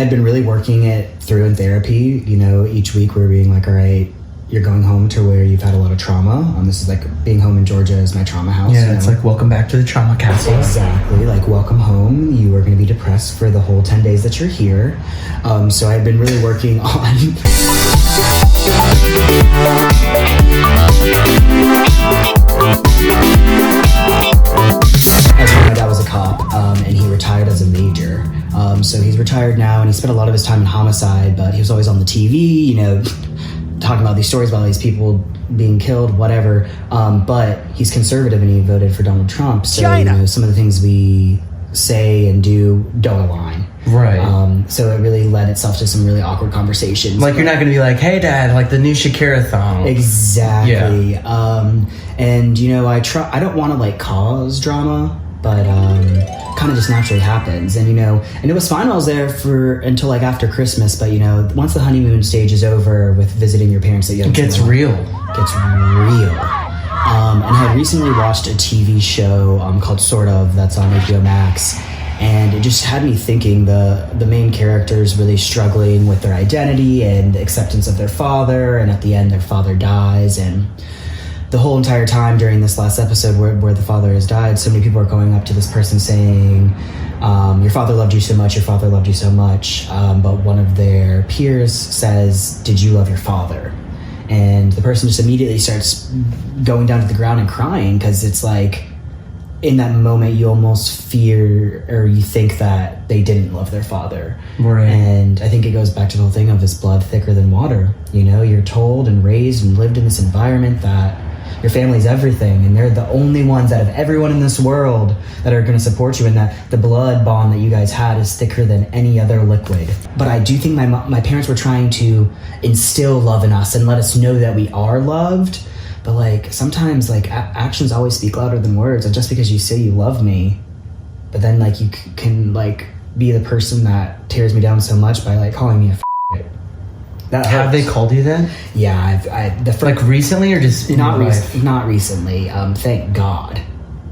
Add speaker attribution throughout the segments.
Speaker 1: had been really working it through in therapy. You know, each week we were being like, all right, you're going home to where you've had a lot of trauma. This is like being home in Georgia is my trauma house.
Speaker 2: Yeah, it's like welcome back to the trauma castle.
Speaker 1: Exactly, like welcome home. You are going to be depressed for the whole 10 days that you're here. So I've been really working on... My dad was a cop, and he retired as a major. So he's retired now, and he spent a lot of his time in homicide, but he was always on the TV, you know, talking about these stories about these people being killed, whatever. But he's conservative, and he voted for Donald Trump. So you know, some of the things we say and do don't align.
Speaker 2: Right.
Speaker 1: So it really led itself to some really awkward conversations.
Speaker 2: Like, you're not going to be like, hey, Dad, like the new Shakira song.
Speaker 1: Exactly. Yeah. And, you know, I don't want to, like, cause drama, but kind of just naturally happens. And, you know, and it was fine. I was there until, like, after Christmas. But, you know, once the honeymoon stage is over with visiting your parents, that you
Speaker 2: it gets real.
Speaker 1: Gets real. And I had recently watched a TV show called Sort Of that's on HBO Max. And it just had me thinking the main characters really struggling with their identity and the acceptance of their father, and at the end their father dies, and the whole entire time during this last episode where the father has died, so many people are going up to this person saying, your father loved you so much, your father loved you so much, but one of their peers says, did you love your father? And the person just immediately starts going down to the ground and crying, because it's like, in that moment, you almost fear or you think that they didn't love their father.
Speaker 2: Right.
Speaker 1: And I think it goes back to the whole thing of is blood thicker than water? You know, you're told and raised and lived in this environment that your family's everything, and they're the only ones out of everyone in this world that are going to support you, and that the blood bond that you guys had is thicker than any other liquid. But I do think my parents were trying to instill love in us and let us know that we are loved. But, like, sometimes, like, actions always speak louder than words. And just because you say you love me, but then, like, you can, like, be the person that tears me down so much by, like, calling me a that
Speaker 2: Have they called you that?
Speaker 1: Yeah,
Speaker 2: like, recently or just in
Speaker 1: not
Speaker 2: your life?
Speaker 1: Not recently. Thank God.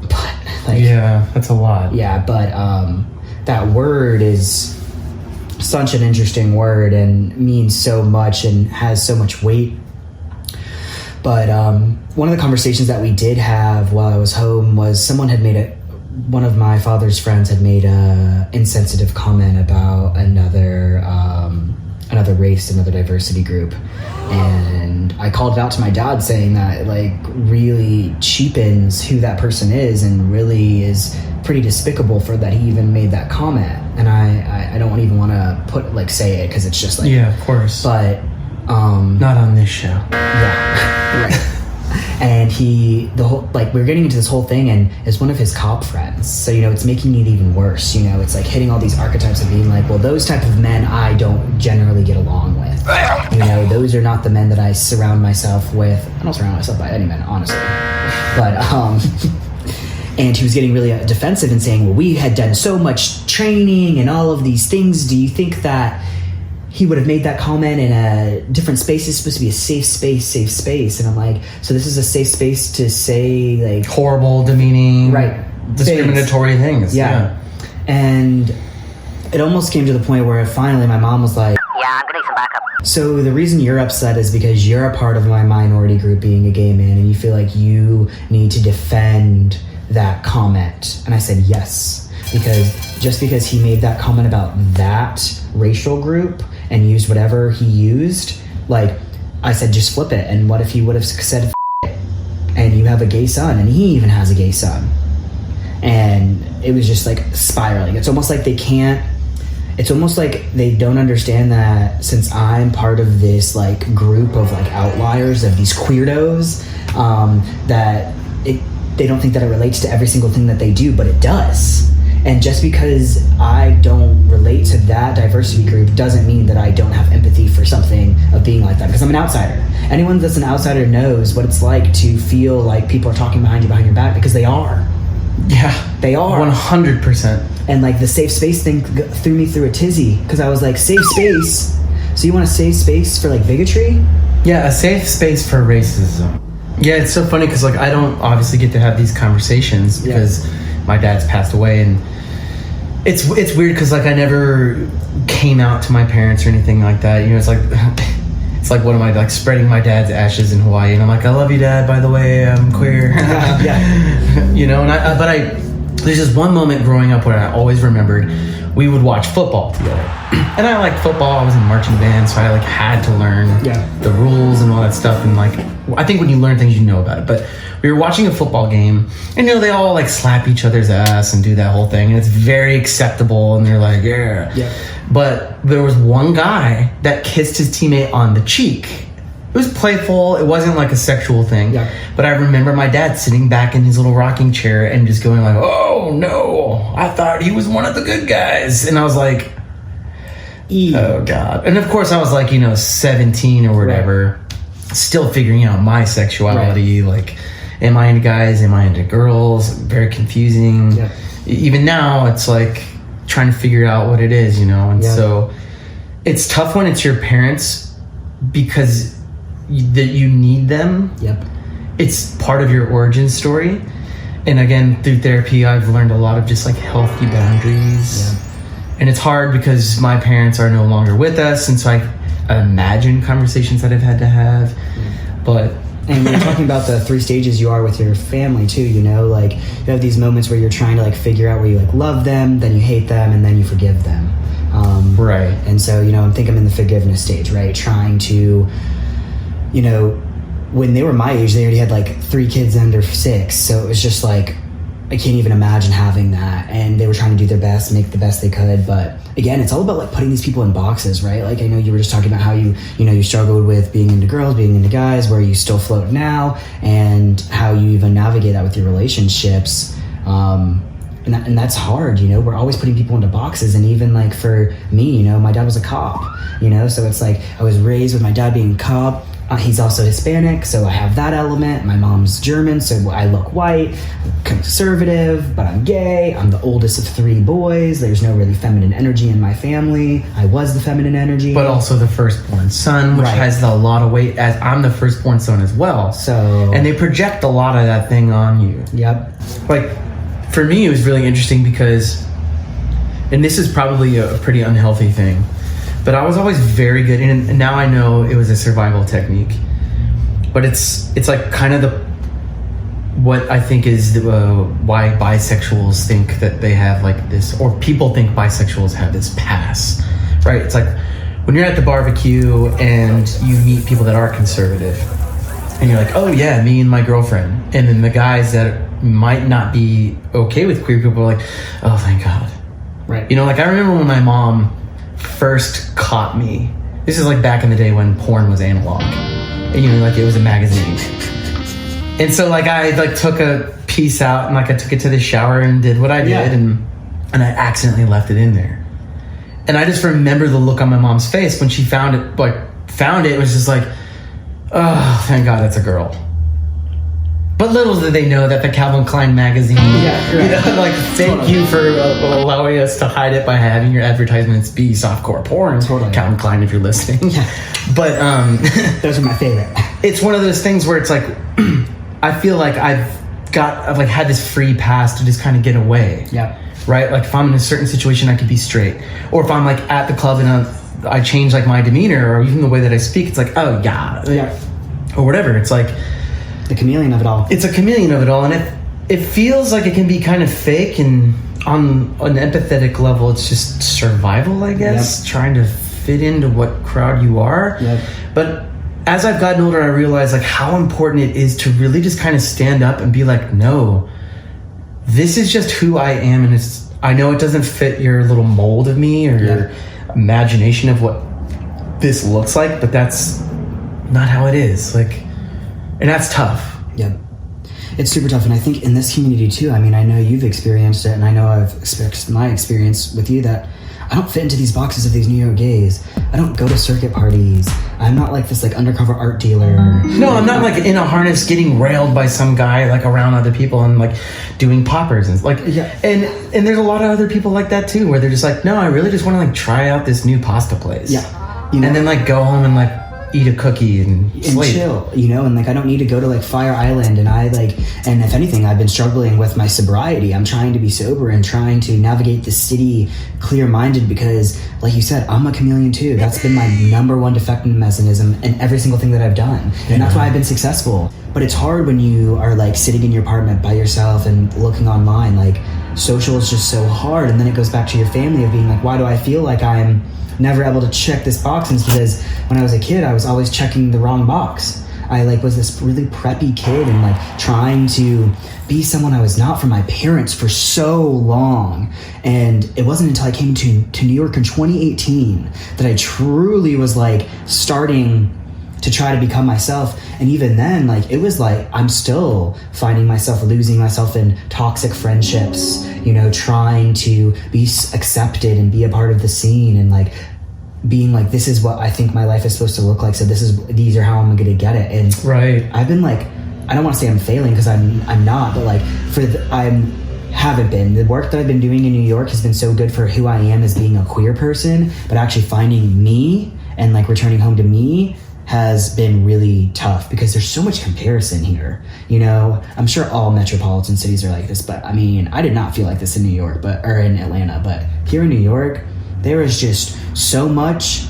Speaker 1: But, like...
Speaker 2: Yeah, that's a lot.
Speaker 1: Yeah, but that word is such an interesting word and means so much and has so much weight. But one of the conversations that we did have while I was home was one of my father's friends had made a insensitive comment about another race, another diversity group. And I called it out to my dad, saying that, like, really cheapens who that person is and really is pretty despicable for that he even made that comment. And I don't even want to say it, because it's just like...
Speaker 2: Yeah, of course.
Speaker 1: But...
Speaker 2: not on this show.
Speaker 1: Yeah, right. And we're getting into this whole thing, and it's one of his cop friends. So, you know, it's making it even worse. You know, it's like hitting all these archetypes of being like, well, those type of men I don't generally get along with. You know, those are not the men that I surround myself with. I don't surround myself by any men, honestly. But, and he was getting really defensive and saying, well, we had done so much training and all of these things. Do you think that he would have made that comment in a different space? It's supposed to be a safe space. And I'm like, so this is a safe space to say, like...
Speaker 2: horrible, demeaning...
Speaker 1: Right.
Speaker 2: Discriminatory things.
Speaker 1: Yeah. And it almost came to the point where finally my mom was like...
Speaker 3: Yeah, I'm gonna need some backup.
Speaker 1: So the reason you're upset is because you're a part of my minority group being a gay man, and you feel like you need to defend that comment. And I said yes. Because he made that comment about that racial group and used whatever he used, like, I said, just flip it. And what if he would have said it, and you have a gay son, and he even has a gay son? And it was just like spiraling. It's almost like they don't understand that since I'm part of this like group of like outliers of these Qweirdos, they don't think that it relates to every single thing that they do, but it does. And just because I don't relate to that diversity group doesn't mean that I don't have empathy for something of being like that, because I'm an outsider. Anyone that's an outsider knows what it's like to feel like people are talking behind your back, because they are.
Speaker 2: Yeah.
Speaker 1: They are.
Speaker 2: 100%.
Speaker 1: And like the safe space thing threw me through a tizzy, because I was like, safe space? So you want a safe space for like bigotry?
Speaker 2: Yeah, a safe space for racism. Yeah, it's so funny because like I don't obviously get to have these conversations because my dad's passed away, and It's weird because like I never came out to my parents or anything like that. You know, it's like what am I like spreading my dad's ashes in Hawaii, and I'm like, I love you, Dad. By the way, I'm queer.
Speaker 1: Yeah.
Speaker 2: You know, and there's just one moment growing up where I always remembered. We would watch football together, and I liked football. I was in marching band, so I like had to learn the rules and all that stuff. And like, I think when you learn things, you know about it. But we were watching a football game, and you know they all like slap each other's ass and do that whole thing, and it's very acceptable. And they're like, yeah. But there was one guy that kissed his teammate on the cheek. It was playful. It wasn't like a sexual thing. Yeah. But I remember my dad sitting back in his little rocking chair and just going like, oh no, I thought he was one of the good guys. And I was like, oh God. And of course I was like, 17 or whatever, still figuring out my sexuality. Like, am I into guys? Am I into girls? Very confusing. Yeah. Even now it's like trying to figure out what it is, And so it's tough when it's your parents because that you need them. Yep. It's part of your origin story. And again, through therapy, I've learned a lot of just like healthy boundaries. Yeah. And it's hard because my parents are no longer with us. And so I imagine conversations that I've had to have. But
Speaker 1: and you're talking about the 3 stages you are with your family too, like you have these moments where you're trying to like figure out where you like love them, then you hate them, and then you forgive them.
Speaker 2: Right.
Speaker 1: And so, I think I'm in the forgiveness stage, right? Trying to, when they were my age, they already had like 3 kids under 6. So it was just like, I can't even imagine having that. And they were trying to do their best, make the best they could. But again, it's all about like putting these people in boxes, right? Like I know you were just talking about how you struggled with being into girls, being into guys, where you still float now, and how you even navigate that with your relationships. And that's hard, we're always putting people into boxes. And even like for me, my dad was a cop, so it's like I was raised with my dad being a cop. He's also Hispanic, so I have that element. My mom's German, so I look white, conservative, but I'm gay. I'm the oldest of 3 boys. There's no really feminine energy in my family. I was the feminine energy.
Speaker 2: But also the firstborn son, which has a lot of weight, as I'm the firstborn son as well.
Speaker 1: So,
Speaker 2: and they project a lot of that thing on you.
Speaker 1: Yep.
Speaker 2: Like, for me, it was really interesting because, and this is probably a pretty unhealthy thing, but I was always very good, and now I know it was a survival technique. But it's like kind of what I think is why bisexuals think that they have like this, or people think bisexuals have this pass, right? It's like when you're at the barbecue and you meet people that are conservative, and you're like, oh yeah, me and my girlfriend, and then the guys that might not be okay with queer people are like, oh thank God,
Speaker 1: right?
Speaker 2: Like I remember when my mom first caught me. This is like back in the day when porn was analog, and like it was a magazine. And so like I like took a piece out and like I took it to the shower and did what I did, and I accidentally left it in there. And I just remember the look on my mom's face when she found it. It was just like, oh, thank God it's a girl. But little did they know that the Calvin Klein magazine, like thank you for allowing us to hide it by having your advertisements be softcore porn.
Speaker 1: Totally.
Speaker 2: Calvin Klein, if you're listening.
Speaker 1: Yeah.
Speaker 2: But
Speaker 1: those are my favorite.
Speaker 2: It's one of those things where it's like, I feel like I've like had this free pass to just kind of get away.
Speaker 1: Yeah.
Speaker 2: Right? Like if I'm in a certain situation, I could be straight. Or if I'm like at the club and I change like my demeanor or even the way that I speak, it's like, oh yeah. Or whatever. It's like,
Speaker 1: the chameleon of it all.
Speaker 2: It's a chameleon of it all, and it feels like it can be kind of fake, and on an empathetic level, it's just survival, I guess, trying to fit into what crowd you are.
Speaker 1: Yep.
Speaker 2: But as I've gotten older, I realize like how important it is to really just kind of stand up and be like, no, this is just who I am, and I know it doesn't fit your little mold of me or your imagination of what this looks like, but that's not how it is. Like. And that's tough.
Speaker 1: Yep. It's super tough. And I think in this community too, I mean, I know you've experienced it, and I know I've experienced my experience with you, that I don't fit into these boxes of these New York gays. I don't go to circuit parties. I'm not like this like undercover art dealer.
Speaker 2: No, I'm not like in a harness getting railed by some guy like around other people and like doing poppers and like, and there's a lot of other people like that too, where they're just like, no, I really just want to like try out this new pasta place.
Speaker 1: Yeah.
Speaker 2: And then like go home and like eat a cookie and sleep.
Speaker 1: Chill, you know, and like I don't need to go to like Fire Island, and and if anything, I've been struggling with my sobriety. I'm trying to be sober and trying to navigate the city clear-minded because, like you said, I'm a chameleon too. That's been my number one defending mechanism in every single thing that I've done, and that's why I've been successful. But it's hard when you are like sitting in your apartment by yourself and looking online. Like social is just so hard, and then it goes back to your family of being like, why do I feel like I'm never able to check this box? And it's because when I was a kid, I was always checking the wrong box. I like was this really preppy kid and like trying to be someone I was not for my parents for so long. And it wasn't until I came to New York in 2018 that I truly was like starting to try to become myself. And even then, like, it was like I'm still finding myself losing myself in toxic friendships, you know, trying to be accepted and be a part of the scene, and like being like, this is what I think my life is supposed to look like, so these are how I'm gonna get it. And I've been like, I don't want to say I'm failing because I'm not, but like haven't been. The work that I've been doing in New York has been so good for who I am as being a queer person, but actually finding me and like returning home to me has been really tough because there's so much comparison here. You know, I'm sure all metropolitan cities are like this, but I mean, I did not feel like this in New York, or in Atlanta, but here in New York, there is just so much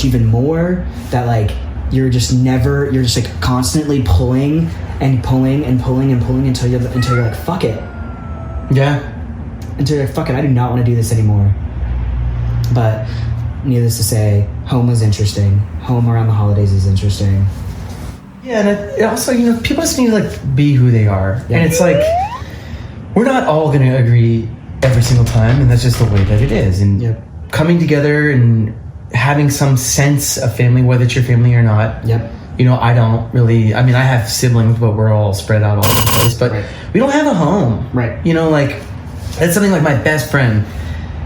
Speaker 1: even more that like you're just like constantly pulling and pulling and pulling and pulling until you're like, fuck it.
Speaker 2: Yeah.
Speaker 1: Until you're like, fuck it, I do not want to do this anymore. But needless to say, home was interesting. Home around the holidays is interesting.
Speaker 2: Yeah, and it also, you know, people just need to like be who they are. Yeah. And it's like, we're not all going to agree every single time, and that's just the way that it is. And coming together and having some sense of family, whether it's your family or not. You know, I don't really, I mean, I have siblings, but we're all spread out all over the place, but we don't have a home. You know, like, that's something like my best friend,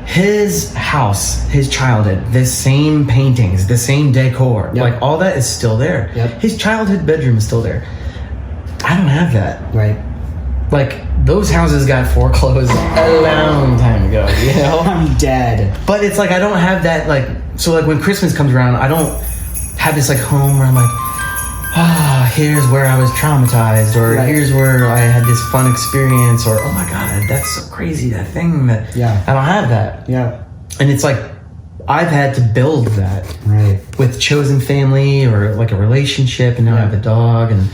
Speaker 2: his house, his childhood, the same paintings, the same decor, like all that is still there. His childhood bedroom is still there. I don't have that. Like, those houses got foreclosed a long time ago, you know?
Speaker 1: I'm dead.
Speaker 2: But it's like, I don't have that, like, so like when Christmas comes around, I don't have this like home where I'm like, here's where I was traumatized, or here's where I had this fun experience, or oh my god, that's so crazy, that thing that I don't have that. And it's like I've had to build that with chosen family or like a relationship, and now I have a dog, and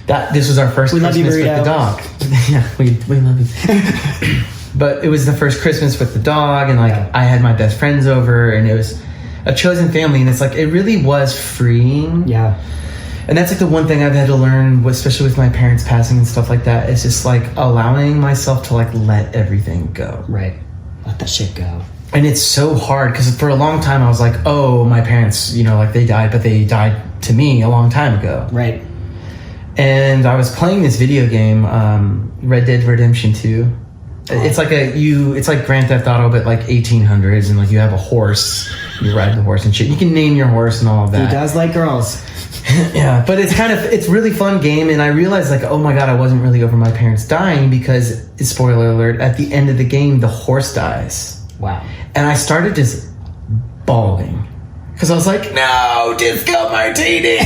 Speaker 2: that this was our first Christmas with the dog. we love you. But it was the first Christmas with the dog, and like I had my best friends over, and it was a chosen family, and it's like it really was freeing. And that's like the one thing I've had to learn, especially with my parents passing and stuff like that, is just like allowing myself to like let everything go.
Speaker 1: Let that shit go.
Speaker 2: And it's so hard because for a long time I was like, oh, my parents, you know, like they died, but they died to me a long time ago. And I was playing this video game, Red Dead Redemption 2. It's like it's like Grand Theft Auto, but like 1800s, and like you have a horse, you ride the horse and shit. You can name your horse and all of that.
Speaker 1: He does like girls.
Speaker 2: But it's really fun game, and I realized like, oh my god, I wasn't really over my parents dying because, spoiler alert, at the end of the game, the horse dies. And I started just bawling. Because I was like, no, Disco Martini!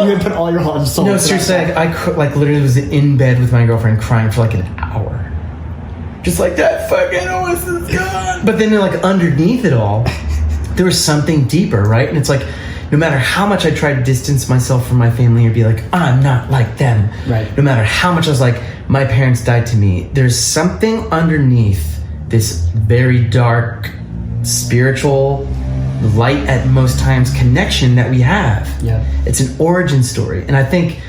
Speaker 1: You would put all your heart and soul.
Speaker 2: No, seriously, I literally was in bed with my girlfriend crying for like an hour. Just like, that fucking horse is gone! But then like underneath it all, there was something deeper, right? And it's like, no matter how much I tried to distance myself from my family or be like, I'm not like them. No matter how much I was like, my parents died to me, there's something underneath this very dark, spiritual, light at most times connection that we have. It's an origin story. And I think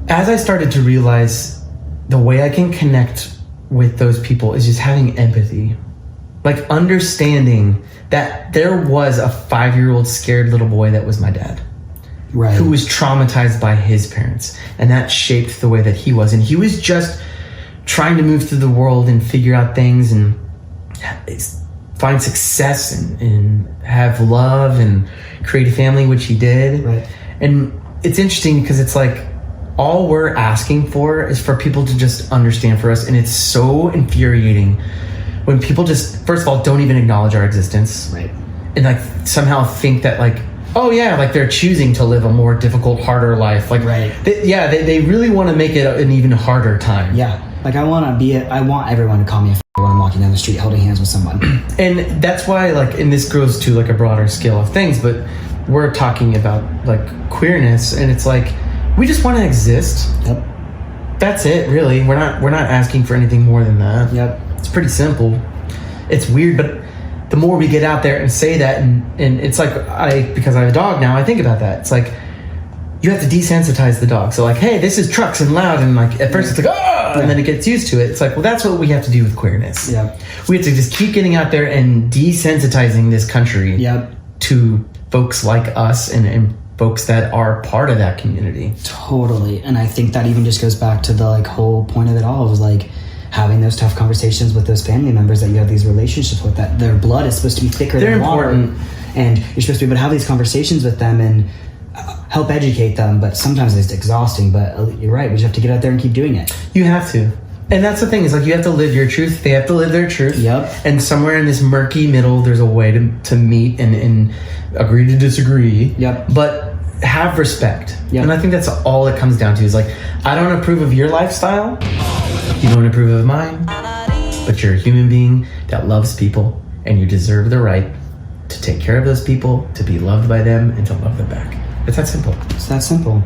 Speaker 2: as I started to realize the way I can connect with those people is just having empathy. Like understanding that there was a 5-year-old scared little boy that was my dad. Who was traumatized by his parents. And that shaped the way that he was. And he was just trying to move through the world and figure out things and find success and have love and create a family, which he did. And it's interesting because it's like all we're asking for is for people to just understand for us. And it's so infuriating when people just, first of all, don't even acknowledge our existence.
Speaker 1: Right.
Speaker 2: And like somehow think that like, oh yeah, like they're choosing to live a more difficult, harder life. Like,
Speaker 1: right.
Speaker 2: They really want to make it an even harder time.
Speaker 1: Yeah. Like I want everyone to call me a when I'm walking down the street holding hands with someone.
Speaker 2: And that's why, like, and this goes to like a broader scale of things, but we're talking about like queerness, and it's like, we just want to exist.
Speaker 1: Yep.
Speaker 2: That's it, really. We're not asking for anything more than that.
Speaker 1: Yep.
Speaker 2: It's pretty simple. It's weird, but the more we get out there and say that, and it's like, because I have a dog now, I think about that. It's like, you have to desensitize the dog. So like, hey, this is trucks and loud, and like at first it's like, oh, and then it gets used to it. It's like, well, that's what we have to do with queerness.
Speaker 1: Yeah.
Speaker 2: We have to just keep getting out there and desensitizing this country to folks like us and folks that are part of that community.
Speaker 1: Totally. And I think that even just goes back to the like whole point of it all, was like having those tough conversations with those family members that you have these relationships with, that their blood is supposed to be thicker than water. And you're supposed to be able to have these conversations with them and help educate them, but sometimes it's exhausting. But you're right, we just have to get out there and keep doing it.
Speaker 2: You have to. And that's the thing, is like, you have to live your truth, they have to live their truth.
Speaker 1: Yep.
Speaker 2: And somewhere in this murky middle, there's a way to meet and agree to disagree.
Speaker 1: Yep.
Speaker 2: But have respect.
Speaker 1: Yep.
Speaker 2: And I think that's all it comes down to, is like, I don't approve of your lifestyle, you don't approve of mine, but you're a human being that loves people, and you deserve the right to take care of those people, to be loved by them, and to love them back. It's that simple.
Speaker 1: It's that simple.